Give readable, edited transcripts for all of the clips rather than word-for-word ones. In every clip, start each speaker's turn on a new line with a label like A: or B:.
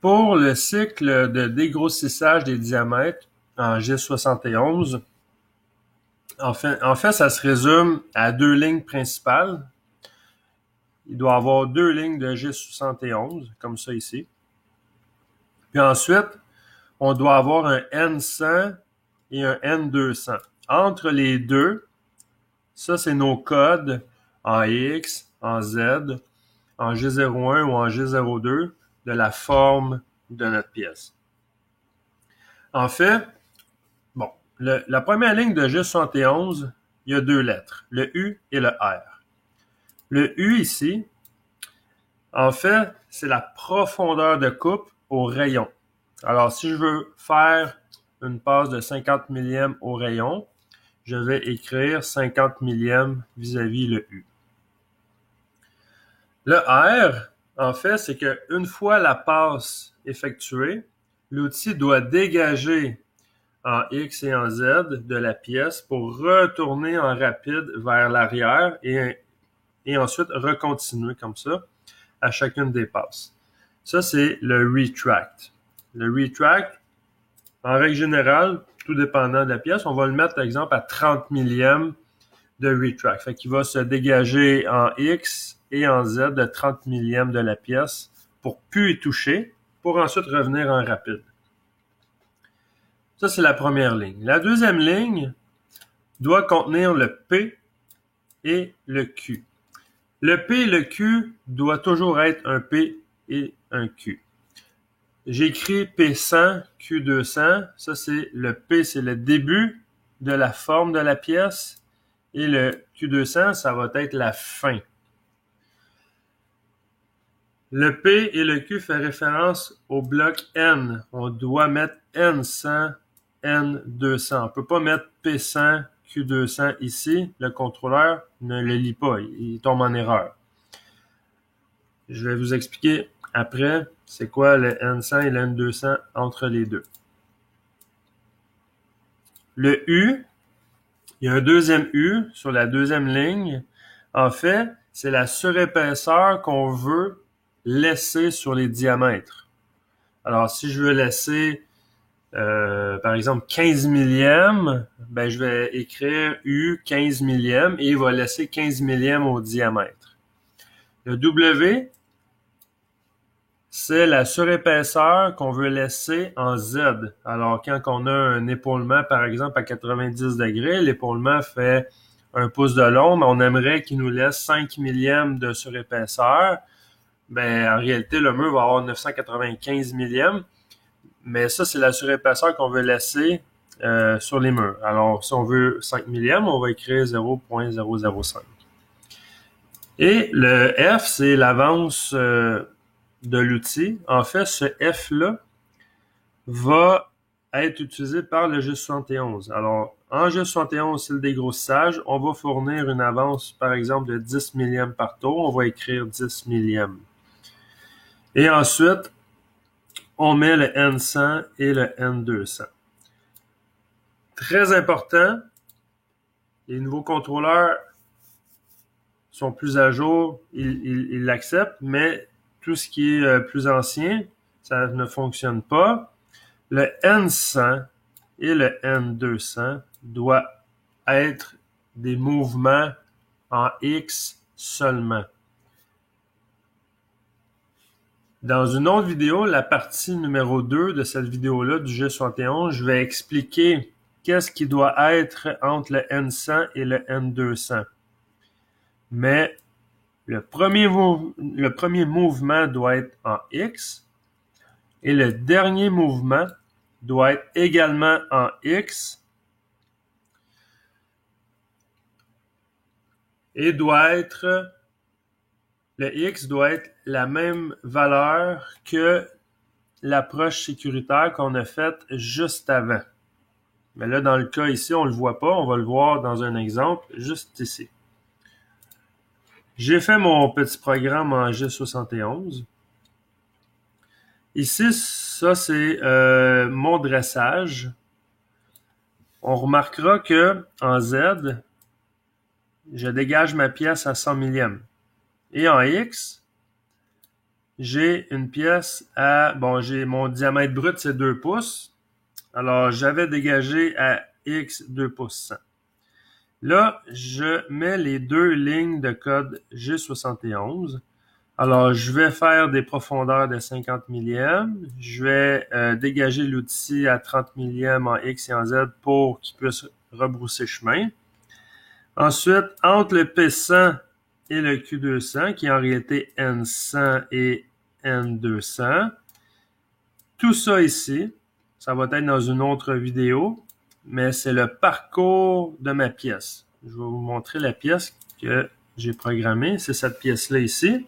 A: Pour le cycle de dégrossissage des diamètres en G71, en fait, ça se résume à deux lignes principales. Il doit y avoir deux lignes de G71, comme ça ici. Puis ensuite, on doit avoir un N100 et un N200. Entre les deux, ça, c'est nos codes en X, en Z, en G01 ou en G02 de la forme de notre pièce. En fait, bon, la première ligne de G71, il y a deux lettres, le U et le R. Le U ici, en fait, c'est la profondeur de coupe au rayon. Alors, si je veux faire une passe de 50 millièmes au rayon, je vais écrire 50 millièmes vis-à-vis le U. Le R, en fait, c'est qu'une fois la passe effectuée, l'outil doit dégager en X et en Z de la pièce pour retourner en rapide vers l'arrière et ensuite recontinuer comme ça à chacune des passes. Ça, c'est le retract. Le retract, en règle générale, tout dépendant de la pièce, on va le mettre, par exemple, à 30 millièmes de retract. Fait qu'il va se dégager en X et en Z de 30 millièmes de la pièce pour plus y toucher, pour ensuite revenir en rapide. Ça, c'est la première ligne. La deuxième ligne doit contenir le P et le Q. Le P et le Q doit toujours être un P et un Q. J'ai écrit P100, Q200. Ça, c'est le P, c'est le début de la forme de la pièce. Et le Q200, ça va être la fin. Le P et le Q fait référence au bloc N. On doit mettre N100, N200. On ne peut pas mettre P100, Q200 ici. Le contrôleur ne le lit pas. Il tombe en erreur. Je vais vous expliquer après c'est quoi le N100 et le N200 entre les deux. Le U, il y a un deuxième U sur la deuxième ligne. En fait, c'est la surépaisseur qu'on veut laisser sur les diamètres. Alors, si je veux laisser, par exemple, 15 millièmes, ben, je vais écrire U 15 millièmes et il va laisser 15 millièmes au diamètre. Le W, c'est la surépaisseur qu'on veut laisser en Z. Alors, quand on a un épaulement, par exemple, à 90 degrés, l'épaulement fait 1 pouce de long, mais on aimerait qu'il nous laisse 5 millièmes de surépaisseur. Ben, en réalité, le mur va avoir 995 millièmes, mais ça, c'est la surépaisseur qu'on veut laisser sur les murs. Alors, si on veut 5 millièmes, on va écrire 0.005. Et le F, c'est l'avance de l'outil. En fait, ce F-là va être utilisé par le G71. Alors, en G71, c'est le dégrossissage. On va fournir une avance, par exemple, de 10 millièmes par tour. On va écrire 10 millièmes. Et ensuite, on met le N100 et le N200. Très important, les nouveaux contrôleurs sont plus à jour, ils l'acceptent, mais tout ce qui est plus ancien, ça ne fonctionne pas. Le N100 et le N200 doivent être des mouvements en X seulement. Dans une autre vidéo, la partie numéro 2 de cette vidéo-là du G71, je vais expliquer qu'est-ce qui doit être entre le N100 et le N200. Mais le premier mouvement doit être en X et le dernier mouvement doit être également en X et le X doit être la même valeur que l'approche sécuritaire qu'on a faite juste avant. Mais là, dans le cas ici, on ne le voit pas. On va le voir dans un exemple juste ici. J'ai fait mon petit programme en G71. Ici, ça, c'est mon dressage. On remarquera que en Z, je dégage ma pièce à 100 millièmes. Et en X, j'ai une pièce à, bon, j'ai mon diamètre brut, c'est 2 pouces. Alors, j'avais dégagé à X 2 pouces 100. Là, je mets les deux lignes de code G71. Alors, je vais faire des profondeurs de 50 millièmes. Je vais dégager l'outil à 30 millièmes en X et en Z pour qu'il puisse rebrousser chemin. Ensuite, entre le P100 et le Q200, qui est en réalité N100 et N200, tout ça ici, ça va être dans une autre vidéo, mais c'est le parcours de ma pièce. Je vais vous montrer la pièce que j'ai programmée. C'est cette pièce-là ici.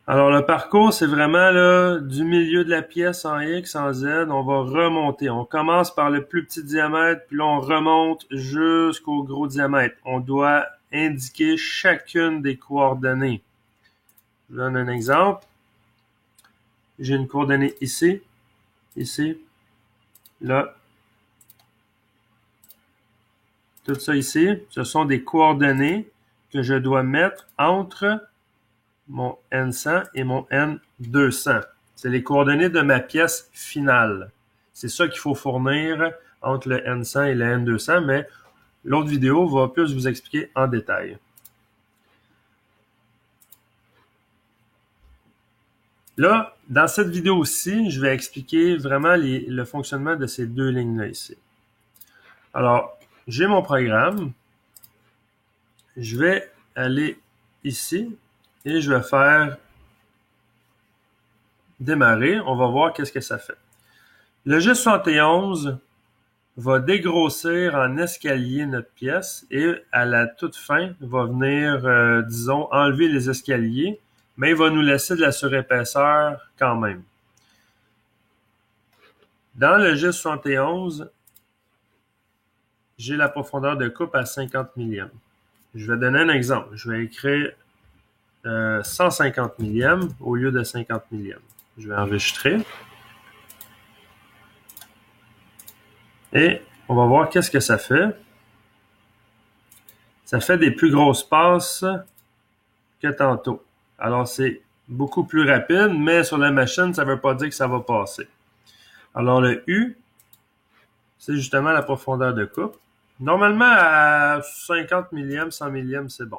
A: Alors, le parcours, c'est vraiment là, du milieu de la pièce en X, en Z, on va remonter. On commence par le plus petit diamètre, puis là, on remonte jusqu'au gros diamètre. On doit indiquer chacune des coordonnées. Je vous donne un exemple. J'ai une coordonnée ici, là. Tout ça ici, ce sont des coordonnées que je dois mettre entre mon N100 et mon N200. C'est les coordonnées de ma pièce finale. C'est ça qu'il faut fournir entre le N100 et le N200, mais l'autre vidéo va plus vous expliquer en détail. Là, dans cette vidéo aussi, je vais expliquer vraiment le fonctionnement de ces deux lignes-là ici. Alors, j'ai mon programme. Je vais aller ici et je vais faire démarrer. On va voir qu'est-ce que ça fait. Le G71 va dégrossir en escalier notre pièce et à la toute fin, va venir, disons, enlever les escaliers, mais il va nous laisser de la surépaisseur quand même. Dans le G71, j'ai la profondeur de coupe à 50 millièmes. Je vais donner un exemple. Je vais écrire 150 millièmes au lieu de 50 millièmes. Je vais enregistrer. Et on va voir qu'est-ce que ça fait. Ça fait des plus grosses passes que tantôt. Alors, c'est beaucoup plus rapide, mais sur la machine, ça ne veut pas dire que ça va passer. Alors, le U, c'est justement la profondeur de coupe. Normalement, à 50 millièmes, 100 millièmes, c'est bon.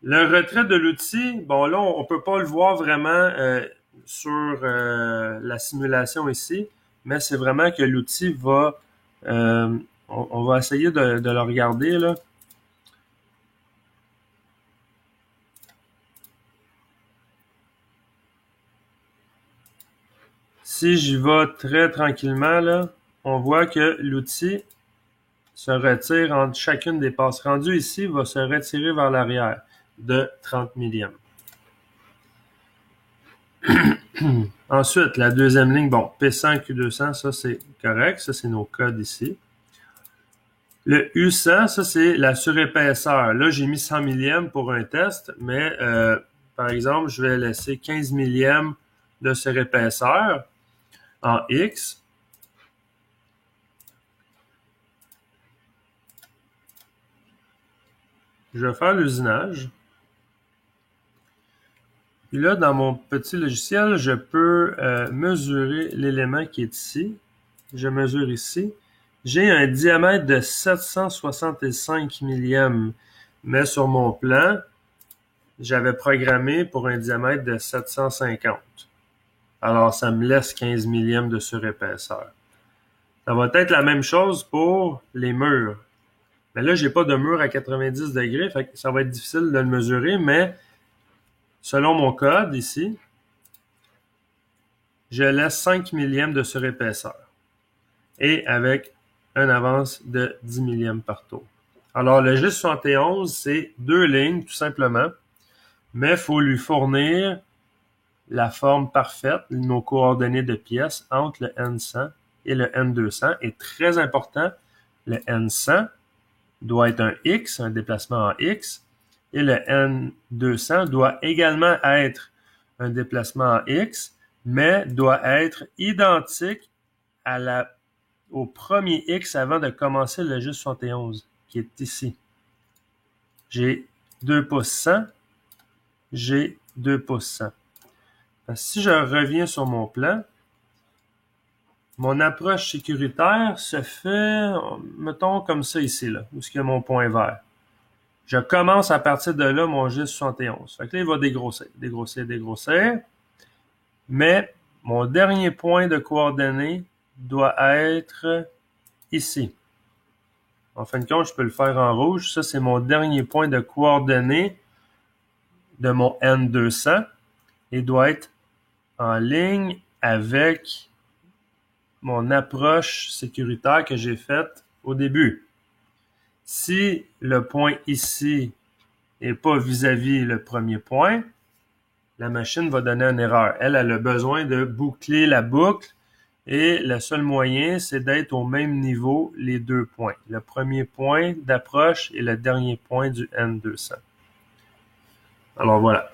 A: Le retrait de l'outil, bon là, on ne peut pas le voir vraiment sur la simulation ici, mais c'est vraiment que l'outil va... on va essayer de le regarder, là. Si j'y vais très tranquillement, là, on voit que l'outil se retire entre chacune des passes. Rendu ici, va se retirer vers l'arrière de 30 millièmes. Ensuite, la deuxième ligne, bon, P100, Q200, ça c'est correct. Ça, c'est nos codes ici. Le U100, ça c'est la surépaisseur. Là, j'ai mis 100 millièmes pour un test, mais par exemple, je vais laisser 15 millièmes de surépaisseur en X. Je vais faire l'usinage. Puis là, dans mon petit logiciel, je peux mesurer l'élément qui est ici. Je mesure ici. J'ai un diamètre de 765 millièmes, mais sur mon plan, j'avais programmé pour un diamètre de 750. Alors, ça me laisse 15 millièmes de surépaisseur. Ça va être la même chose pour les murs. Mais là, j'ai pas de mur à 90 degrés, fait que ça va être difficile de le mesurer, mais selon mon code ici, je laisse 5 millièmes de surépaisseur. Et avec une avance de 10 millièmes par tour. Alors, le G71, c'est deux lignes, tout simplement, mais il faut lui fournir la forme parfaite, nos coordonnées de pièces entre le N100 et le N200. Et très important, le N100 doit être un X, un déplacement en X, et le N200 doit également être un déplacement en X, mais doit être identique au premier X avant de commencer le G71, qui est ici. J'ai 2 pouces 100, j'ai 2 pouces 100. Si je reviens sur mon plan, mon approche sécuritaire se fait, mettons comme ça ici, là, où est-ce qu'il y a mon point vert. Je commence à partir de là mon J71. Fait que là, il va dégrossir, dégrossir, dégrossir. Mais mon dernier point de coordonnées doit être ici. En fin de compte, je peux le faire en rouge. Ça, c'est mon dernier point de coordonnées de mon N200. Il doit être en ligne avec mon approche sécuritaire que j'ai faite au début. Si le point ici n'est pas vis-à-vis le premier point, la machine va donner une erreur. Elle a besoin de boucler la boucle et le seul moyen, c'est d'être au même niveau les deux points. Le premier point d'approche et le dernier point du N200. Alors voilà.